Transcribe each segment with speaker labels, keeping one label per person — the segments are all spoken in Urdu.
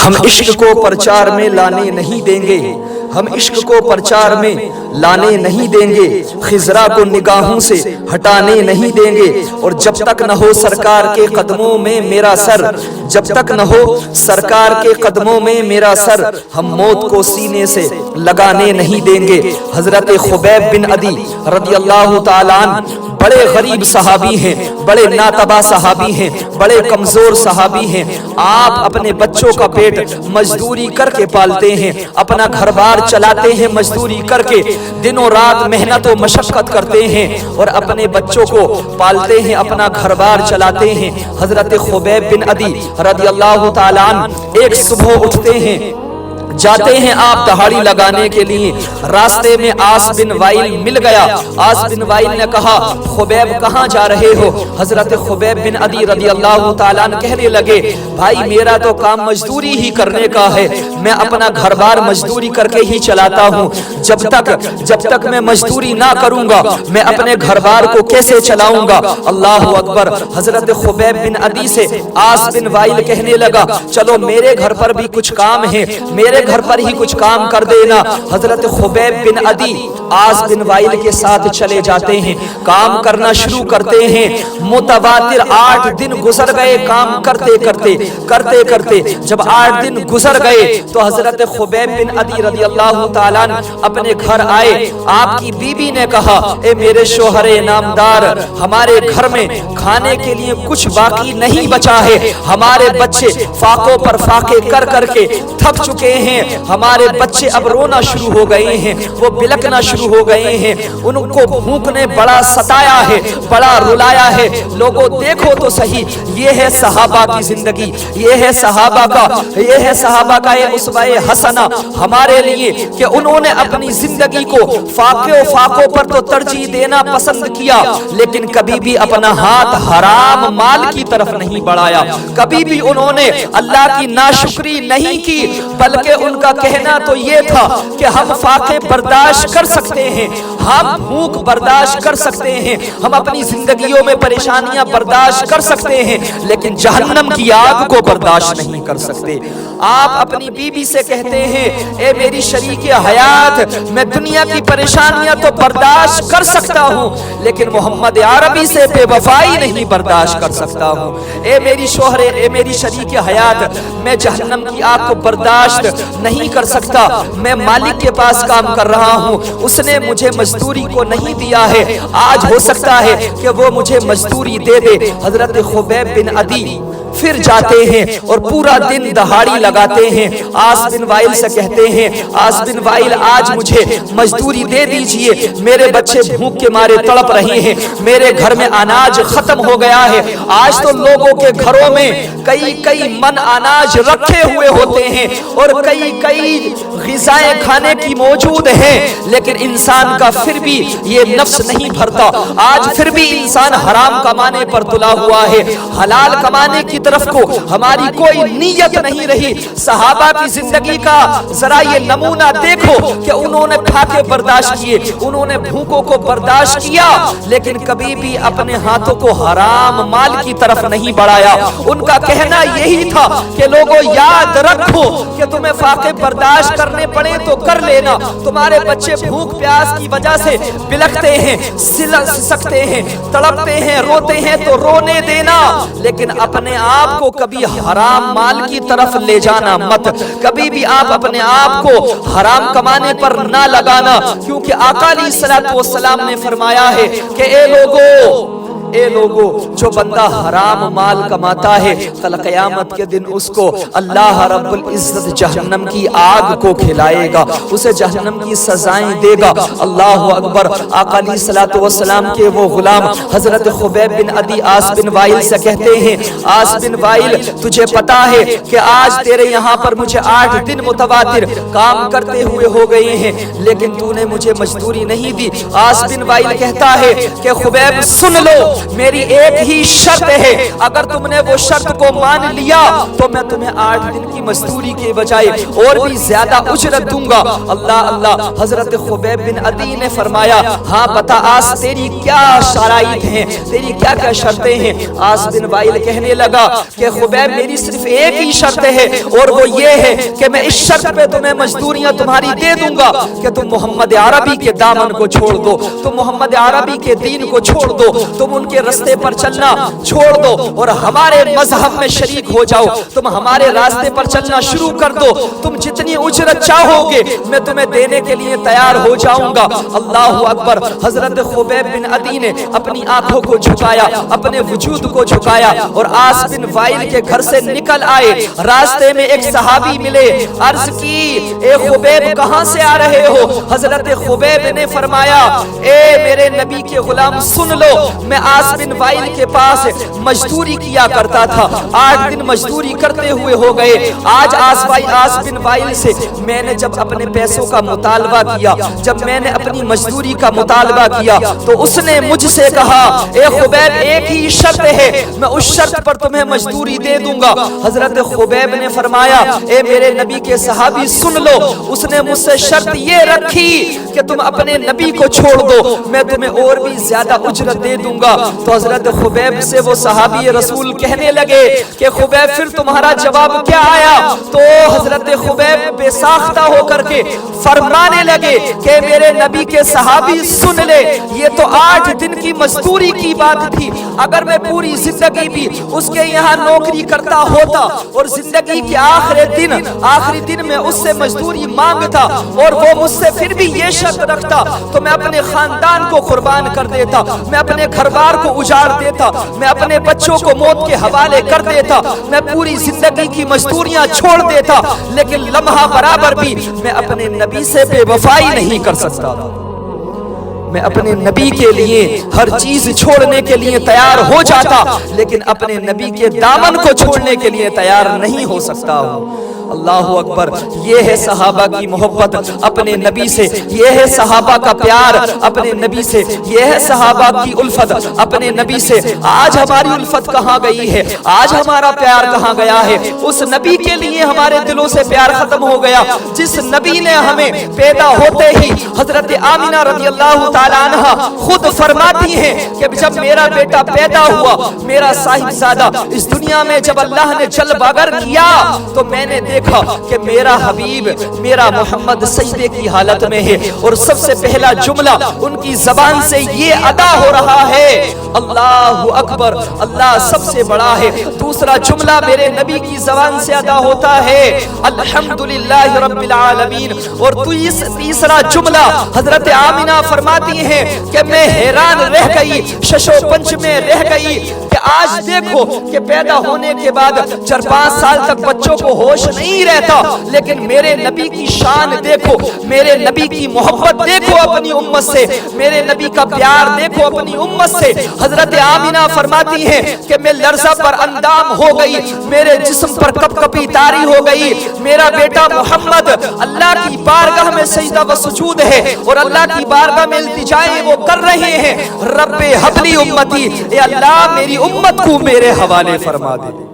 Speaker 1: ہم عشق کو پرچار میں لانے نہیں دیں گے، ہم عشق کو پرچار میں لانے نہیں دیں گے، خضرا کو نگاہوں سے ہٹانے نہیں دیں گے، اور جب تک نہ ہو سرکار کے قدموں میں میرا سر، جب تک نہ ہو سرکار کے قدموں میں میرا سر، ہم موت کو سینے سے لگانے نہیں دیں گے۔ حضرت خبیب بن عدی رضی اللہ تعالیٰ عنہ بڑے غریب صحابی ہیں، بڑے ناتبا صحابی ہیں، بڑے کمزور صحابی ہیں۔ آپ اپنے بچوں کا پیٹ مزدوری کر کے پالتے ہیں، اپنا گھر بار چلاتے ہیں مزدوری کر کے، دنوں رات محنت و مشقت کرتے ہیں اور اپنے بچوں کو پالتے ہیں، اپنا گھر بار چلاتے ہیں۔ حضرت خبیب بن عدی رضی اللہ تعالیٰ عنہ ایک صبح اٹھتے ہیں، جاتے ہیں آپ دہاڑی لگانے کے لیے، راستے میں آس بن وائل مل گیا۔ آس بن وائل نے کہا خبیب کہاں جا رہے ہو؟ حضرت خبیب بن عدی رضی اللہ تعالیٰ عنہ کہنے لگے بھائی میرا تو کام مزدوری ہی کرنے کا ہے، میں اپنا گھر بار مزدوری کر کے ہی چلاتا ہوں، جب تک میں مزدوری نہ کروں گا میں اپنے گھر بار کو کیسے چلاؤں گا؟ اللہ اکبر۔ حضرت خبیب بن عدی سے آس بن وائل کہنے لگا چلو میرے گھر پر بھی کچھ کام ہے، میرے گھر پر ہی کچھ کام کر دینا۔ حضرت خبیب بن عدی آس بن وائل کے ساتھ چلے جاتے ہیں، کام کرنا شروع کرتے ہیں۔ متواتر 8 دن گزر گئے کام کرتے کرتے، جب 8 دن گزر گئے تو حضرت خبیب بن عدی رضی اللہ تعالیٰ عنہ اپنے گھر آئے۔ آپ کی بیوی نے کہا اے میرے شوہر نامدار، ہمارے گھر میں کھانے کے لیے کچھ باقی نہیں بچا ہے، ہمارے بچے فاقوں پر فاقے کر کر کے تھک چکے ہیں، ہمارے بچے اب رونا شروع ہو گئے ہیں، وہ بلکنا شروع ہو گئے ہیں، ان کو بھوک نے بڑا ستایا ہے، بڑا رلایا ہے۔ لوگوں دیکھو تو صحیح، یہ ہے صحابہ کی زندگی، یہ ہے صحابہ کا یہ اسوہ حسنہ ہمارے لیے کہ انہوں نے اپنی زندگی کو فاقوں پر تو ترجیح دینا پسند کیا، لیکن کبھی بھی اپنا ہاتھ حرام مال کی طرف نہیں بڑھایا، کبھی بھی انہوں نے اللہ کی ناشکری نہیں کی، بلکہ ان کا کہنا تو یہ تھا کہ ہم فاقے برداشت کر سکتے ہیں، ہم بھوک برداشت کر سکتے ہیں، ہم اپنی زندگیوں میں پریشانیاں برداشت کر سکتے ہیں، لیکن جہنم کی آگ کو برداشت نہیں کر سکتے۔ آپ اپنی بیوی سے کہتے ہیں اے میری شریک حیات، میں دنیا کی پریشانیاں تو برداشت کر سکتا ہوں لیکن محمد عربی سے بے وفائی نہیں برداشت کر سکتا ہوں۔ اے میری شوہر، اے میری شریک حیات، میں جہنم کی آگ کو برداشت نہیں کر سکتا، میں مالک کے پاس کام کر رہا ہوں، اس نے مجھے مزدوری کو نہیں دیا ہے، آج ہو سکتا ہے کہ وہ مجھے مزدوری دے دے۔ حضرت خبیب بن عدی پھر جاتے ہیں اور پورا دن دہاڑی لگاتے ہیں، آس بن وائل سے کہتے ہیں آس بن وائل آج مجھے مزدوری دے دیجئے، میرے بچے بھوک کے مارے تڑپ رہے ہیں، میرے گھر میں اناج ختم ہو گیا ہے۔ آج تو لوگوں کے گھروں میں کئی من اناج رکھے ہوئے ہوتے ہیں اور کئی غذائیں کھانے کی موجود ہیں، لیکن انسان کا پھر بھی یہ نفس نہیں بھرتا، آج پھر بھی انسان حرام کمانے پر تلا ہوا ہے، حلال کمانے کی طرف کو ہماری کوئی نیت نہیں رہی۔ صحابہ کی زندگی کا ذرا یہ نمونہ دیکھو کہ انہوں نے کھاتے برداشت کیے، انہوں نے بھوکوں کو برداشت کیا، لیکن کبھی بھی اپنے ہاتھوں کو حرام مال کی طرف نہیں بڑھایا۔ ان کا کہنا یہی تھا کہ لوگوں یاد رکھو کہ تمہیں فاقے برداشت کرنے پڑے تو کر لینا، تمہارے بچے بھوک پیاس کی وجہ سے بلکتے ہیں، سکتے ہیں، تڑپتے ہیں، روتے ہیں تو رونے دینا، لیکن اپنے آپ کو کبھی حرام مال کی طرف لے جانا مت، کبھی بھی آپ اپنے آپ کو حرام کمانے پر نہ لگانا، کیونکہ آقا علیہ الصلوۃ والسلام نے فرمایا ہے کہ اے لوگو جو بندہ حرام مال کماتا ہے کل قیامت کے دن اس کو اللہ رب العزت جہنم کی آگ کو کھلائے گا، اسے جہنم کی سزائیں دے گا۔ اللہ اکبر۔ آقا علیہ الصلوۃ والسلام کے وہ غلام حضرت خبیب بن عدی آس بن وائل سے کہتے ہیں آس بن وائل تجھے پتا ہے کہ آج تیرے یہاں پر مجھے 8 دن متواتر کام کرتے ہوئے ہو گئے ہیں، لیکن تو نے مجھے مزدوری نہیں دی۔ آس بن وائل کہتا ہے کہ خبیب سن لو، میری ایک ہی شرط ہے، اگر تم نے وہ شرط کو مان لیا تو میں تمہیں 8 دن کی مزدوری کے بجائے اور بھی زیادہ اجرت دوں گا۔ اللہ اللہ، حضرت خبیب بن عدی نے فرمایا ہاں بتا آس تیری کیا شرائط ہیں، تیری کیا کیا شرطیں ہیں؟ آس بن وائل کہنے لگا کہ خبیب میری صرف ایک ہی شرط ہے اور وہ یہ ہے کہ میں اس شرط پہ تمہیں مزدوریاں تمہاری دے دوں گا کہ تم محمد عربی کے دامن کو چھوڑ دو، تم محمد عربی کے دین کو چھوڑ دو، تم ان کے راستے پر چلنا چھوڑ دو اور ہمارے مذہب میں شریک ہو جاؤ، تم ہمارے راستے پر چلنا شروع کر دو، تم جتنی اجرت چاہو گے میں تمہیں دینے کے لیے تیار ہو جاؤں گا۔ اللہ اکبر۔ حضرت خبیب بن عدی نے اپنی آنکھوں کو جھکایا، اپنے وجود کو جھکایا اور آس بن وائل کے گھر سے نکل آئے۔ راستے میں ایک صحابی ملے، عرض کی اے خبیب کہاں سے آ رہے ہو؟ حضرت خبیب نے فرمایا اے میرے نبی کے غلام سن لو، میں آس بن وائل کے پاس مزدوری کیا کرتا تھا، 8 دن مزدوری کرتے ہوئے ہو گئے۔ آج آس بن وائل سے میں نے جب اپنے پیسوں کا مطالبہ کیا، جب میں نے اپنی مزدوری کا مطالبہ کیا تو اس نے مجھ سے کہا اے خبیب ایک ہی شرط ہے، میں اس شرط پر تمہیں مزدوری دے دوں گا۔ حضرت خبیب نے فرمایا اے میرے نبی کے صحابی سن لو، اس نے مجھ سے شرط یہ رکھی کہ تم اپنے نبی کو چھوڑ دو، میں تمہیں اور بھی زیادہ اجرت دے دوں گا۔ تو حضرت خبیب سے وہ صحابی رسول کہنے لگے کہ خبیب پھر تمہارا جواب کیا آیا؟ تو حضرت خبیب بے ساختہ ہو کر کے فرمانے لگے کہ میرے نبی کے صحابی سن لے، یہ تو 8 دن کی مزدوری کی بات تھی، اگر میں پوری زندگی بھی اس کے یہاں نوکری کرتا ہوتا اور زندگی کے آخری دن میں اس سے مزدوری مانگتا اور وہ مجھ سے پھر بھی یہ شرط رکھتا تو میں اپنے خاندان کو قربان کر دیتا، میں اپنے گھر بار کو اجاڑ دیتا، میں اپنے بچوں کو موت کے حوالے کر دیتا، میں پوری زندگی کی مزدوریاں چھوڑ دیتا، لیکن لمحہ برابر بھی میں اپنے نبی سے بے وفائی نہیں کر سکتا۔ میں اپنے نبی کے لیے ہر چیز چھوڑنے کے لیے تیار ہو جاتا، لیکن اپنے نبی کے دامن کو چھوڑنے کے لیے تیار نہیں ہو سکتا ہوں۔ اللہ اکبر۔ یہ ہے صحابہ کی محبت اپنے نبی سے، یہ ہے صحابہ کا پیار اپنے نبی سے، یہ ہے صحابہ کی الفت اپنے نبی سے۔ آج ہماری الفت کہاں گئی ہے؟ آج ہمارا پیار کہاں گیا ہے؟ اس نبی کے لیے ہمارے دلوں سے پیار ختم ہو گیا جس نبی نے ہمیں پیدا ہوتے ہی، حضرت آمینہ رضی اللہ تعالیٰ عنہ خود فرماتی ہیں کہ جب میرا بیٹا پیدا ہوا، میرا صاحبزادہ اس دنیا میں جب اللہ نے جل بگر کیا تو میں نے دیکھا کہ میرا حبیب میرا محمد سجدے کی حالت میں ہے اور سب سے پہلا جملہ ان کی زبان سے یہ ادا ہو رہا ہے اللہ اکبر، اللہ سب سے بڑا ہے۔ دوسرا جملہ میرے نبی کی زبان سے ادا ہوتا ہے الحمدللہ رب العالمین، اور تیسرا جملہ حضرت آمینہ فرماتی ہیں کہ میں حیران رہ گئی، ششو پنچ میں رہ گئی کہ آج دیکھو کہ پیدا ہونے کے بعد 4-5 سال تک بچوں کو ہوش نہیں رہتا، لیکن میرے نبی کی شان دیکھو، میرے نبی کی محبت دیکھو اپنی امت سے، میرے نبی کا پیار دیکھو اپنی امت سے۔ حضرت آمینہ فرماتی ہیں کہ میں لرزہ پر اندام ہو گئی، میرے جسم پر کپ کپی طاری ہو گئی، میرا بیٹا محمد اللہ کی بارگاہ میں سجدہ و سجود ہے اور اللہ کی بارگاہ میں التجائیں وہ کر رہے ہیں رب حبلی امتی، اے اللہ میری امت کو میرے حوالے فرما دے۔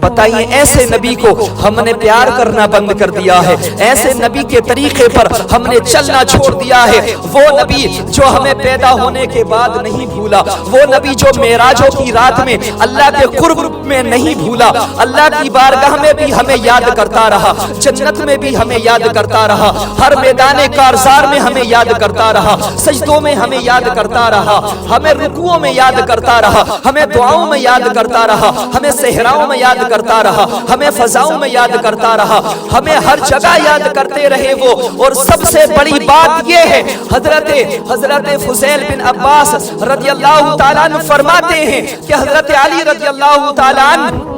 Speaker 1: بتائیے ایسے نبی کو ہم نے پیار کرنا بند کر دیا ہے، ایسے نبی کے طریقے پر ہم نے چلنا چھوڑ دیا ہے۔ وہ نبی جو ہمیں پیدا ہونے کے بعد نہیں بھولا، وہ نبی جو معراجوں کی رات میں اللہ کے قرب میں نہیں بھولا، اللہ کی بارگاہ میں بھی ہمیں یاد کرتا رہا، جنت میں بھی ہمیں یاد کرتا رہا، ہر میدان کارزار میں ہمیں یاد کرتا رہا، سجدوں میں ہمیں یاد کرتا رہا، ہمیں رکوعوں میں یاد کرتا رہا، ہمیں دعاؤں میں یاد کرتا رہا، ہمیں صحراؤں میں یاد کرتا رہا، ہمیں فضاؤں میں یاد کرتا رہا، ہمیں ہر جگہ یاد کرتے رہے وہ۔ اور سب سے بڑی بات یہ ہے حضرت فضیل بن عباس رضی اللہ تعالیٰ عنہ فرماتے ہیں کہ حضرت علی رضی اللہ تعالیٰ عنہ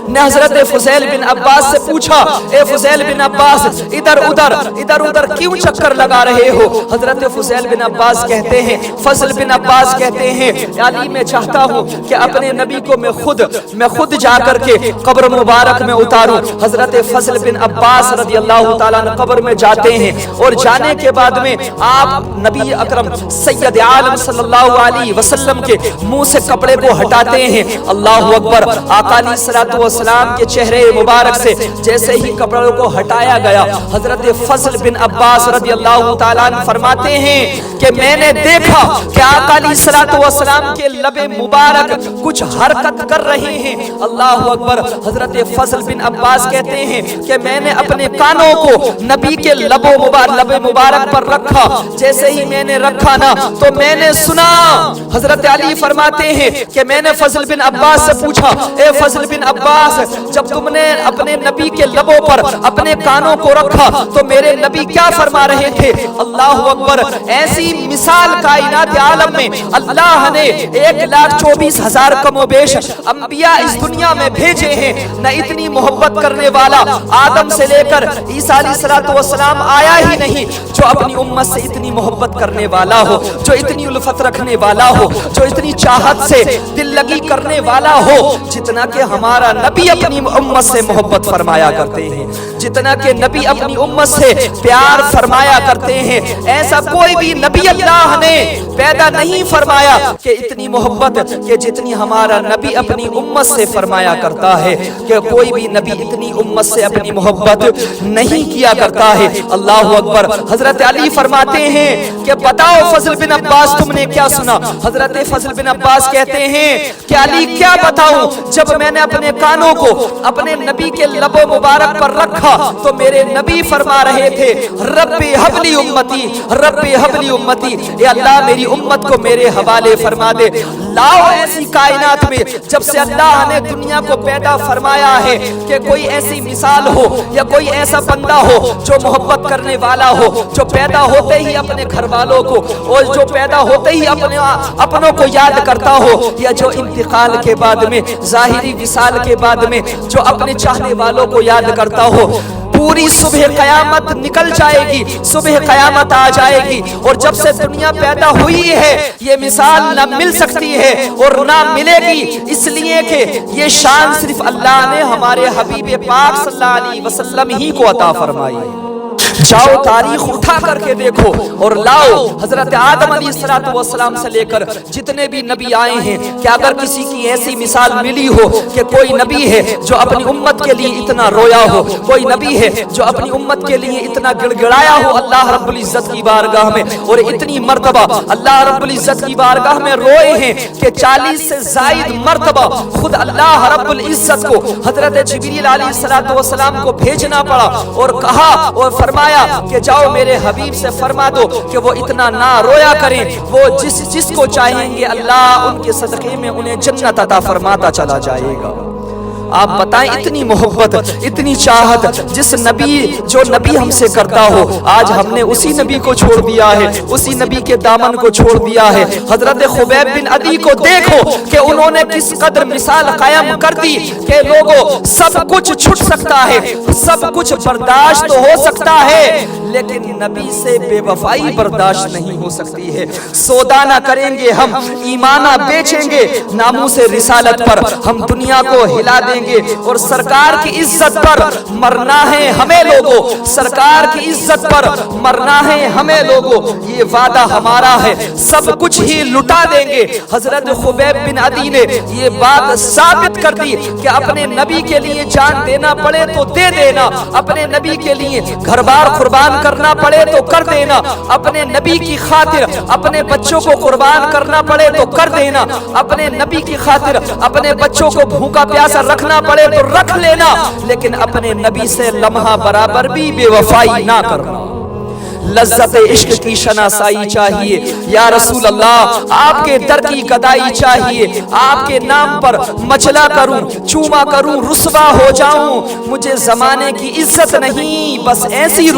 Speaker 1: نے حضرت فضیل بن عباس سے پوچھا اے فضیل بن عباس ادھر ادھر کیوں چکر لگا رہے ہو؟ حضرت فضیل بن عباس کہتے ہیں، فضل بن عباس کہتے ہیں علی میں چاہتا ہوں کہ اپنے نبی کو میں خود جا کر کے قبر مبارک میں اتاروں۔ حضرت فضل بن عباس رضی اللہ تعالیٰ عنہ قبر میں جاتے ہیں اور جانے کے بعد میں آپ نبی اکرم سید عالم صلی اللہ علیہ وسلم کے منہ سے کپڑے کو ہٹاتے ہیں۔ اللہ اکبر۔ آقا علیہ الصلوۃ والسلام کے چہرے مبارک سے جیسے ہی کپڑوں کو ہٹایا گیا، حضرت فضل بن عباس رضی اللہ تعالیٰ عنہ فرماتے ہیں کہ میں نے دیکھا کہ آقا علیہ الصلوۃ والسلام کے لب مبارک کچھ حرکت کر رہے ہیں۔ اللہ اکبر۔ حضرت فضل بن عباس کہتے ہیں کہ میں نے اپنے کانوں کو نبی کے لب مبارک پر رکھا، جیسے ہی میں نے رکھا نا تو میں نے سنا۔ حضرت علی فرماتے ہیں کہ میں نے فضل بن عباس سے پوچھا اے فضل بن عباس، جب تم نے اپنے نبی کے لبوں پر اپنے کانوں کو رکھا تو میرے نبی کیا فرما رہے تھے؟ اللہ اکبر۔ ایسی مثال کائنات عالم میں اللہ نے 1,24,000 کم و بیش انبیاء اس دنیا میں بھیجے ہیں، نہ اتنی محبت کرنے والا آدم سے لے کر عیسیٰ علیہ السلام آیا ہی نہیں جو اپنی امت سے اتنی محبت کرنے والا ہو، جو اتنی الفت رکھنے والا ہو، جو اتنی چاہت سے دل لگی کرنے والا ہو، جتنا کہ ہمارا نبی اپنی امت سے محبت فرمایا کرتے ہیں، جتنا کہ نبی اپنی امت سے پیار فرمایا کرتے ہیں۔ ایسا کوئی بھی نبی اللہ نے پیدا نہیں فرمایا کہ اتنی محبت کہ جتنی ہمارا نبی اپنی امت سے فرمایا کرتا ہے، کہ کوئی بھی نبی اتنی امت سے اپنی محبت نہیں کیا کرتا ہے۔ اللہ اکبر۔ حضرت علی فرماتے ہیں کہ بتاؤ فضل بن عباس تم نے کیا سنا؟ حضرت فضل بن عباس کہتے ہیں کہ علی کیا بتاؤں، جب میں نے اپنے کانوں کو اپنے نبی کے لب مبارک پر رکھا تو میرے نبی فرما رہے تھے رب حبلی امتی، رب حبلی امتی، اے اللہ میری امت کو میرے حوالے فرما دے۔ لاؤ ایسی کائنات میں جب سے اللہ نے دنیا کو پیدا فرمایا ہے کہ کوئی ایسی مثال ہو یا کوئی ایسا بندہ ہو جو محبت کرنے والا ہو، جو پیدا ہوتے ہی اپنے گھر والوں کو اور جو پیدا ہوتے ہی اپنوں کو یاد کرتا ہو، یا جو انتقال کے بعد میں ظاہری وصال کے بعد میں جو اپنے چاہنے والوں کو یاد کرتا ہو۔ پوری صبح قیامت نکل جائے گی، صبح قیامت آ جائے گی، اور جب سے دنیا پیدا ہوئی ہے یہ مثال نہ مل سکتی ہے اور نہ ملے گی، اس لیے کہ یہ شان صرف اللہ نے ہمارے حبیب پاک صلی اللہ علیہ وسلم ہی کو عطا فرمائی ہے۔ جاؤ تاریخ اٹھا کر کے دیکھو اور لاؤ حضرت آدم علیہ السلام سے لے کر جتنے بھی نبی آئے ہیں، کہ اگر کسی کی ایسی مثال ملی ہو کہ کوئی نبی ہے جو اپنی امت کے لیے اتنا رویا ہو، کوئی نبی ہے جو اپنی امت کے لیے اتنا گڑ گڑایا ہو اللہ رب العزت کی بارگاہ میں، اور اتنی مرتبہ اللہ رب العزت کی بارگاہ میں روئے ہیں کہ 40 سے زائد مرتبہ خود اللہ رب العزت کو حضرت جبریل علیہ السلام کو بھیجنا پڑا اور کہا اور فرمایا کہ جاؤ میرے حبیب سے فرما دو کہ وہ اتنا نہ رویا کریں، وہ جس کو چاہیں گے اللہ ان کے صدقے میں انہیں جنت عطا فرماتا چلا جائے گا۔ آپ بتائیں اتنی محبت، اتنی چاہت جس جو نبی ہم سے کرتا ہو، آج ہم نے اسی نبی کو چھوڑ دیا ہے، اسی نبی کے دامن کو چھوڑ دیا ہے۔ حضرت خبیب بن عدی کو دیکھو کہ انہوں نے کس قدر مثال قائم کر دی کہ لوگوں سب کچھ چھٹ سکتا ہے، سب کچھ برداشت ہو سکتا ہے، لیکن نبی سے بے وفائی برداشت نہیں ہو سکتی ہے۔ سودا نہ کریں گے ہم، ایمانہ بیچیں گے، ناموس رسالت پر ہم دنیا کو ہلا دیں گے، اور سرکار کی عزت پر مرنا ہے ہمیں لوگوں، سرکار کی عزت پر مرنا ہے ہمیں لوگوں، یہ وعدہ ہمارا ہے، سب کچھ ہی لٹا دیں گے۔ حضرت خبیب بن عدی نے یہ بات ثابت کر دی کہ اپنے نبی کے لیے جان دینا پڑے تو دے دینا، اپنے نبی کے لیے گھر بار قربان کرنا پڑے تو کر دینا، اپنے نبی کی خاطر اپنے بچوں کو قربان کرنا پڑے تو کر دینا، اپنے نبی کی خاطر اپنے بچوں کو بھوکا پیاسا رکھنا پڑے تو رکھ لینا، لیکن اپنے نبی سے لمحہ برابر بھی بے وفائی نہ کرنا۔ لذت عشق کی شناسائی چاہیے یا رسول اللہ، آپ کے در کی گدائی چاہیے، آپ کے نام پر مچلا کروں، چوما کروں، رسوا ہو جاؤں، مجھے زمانے کی عزت نہیں، بس ایسی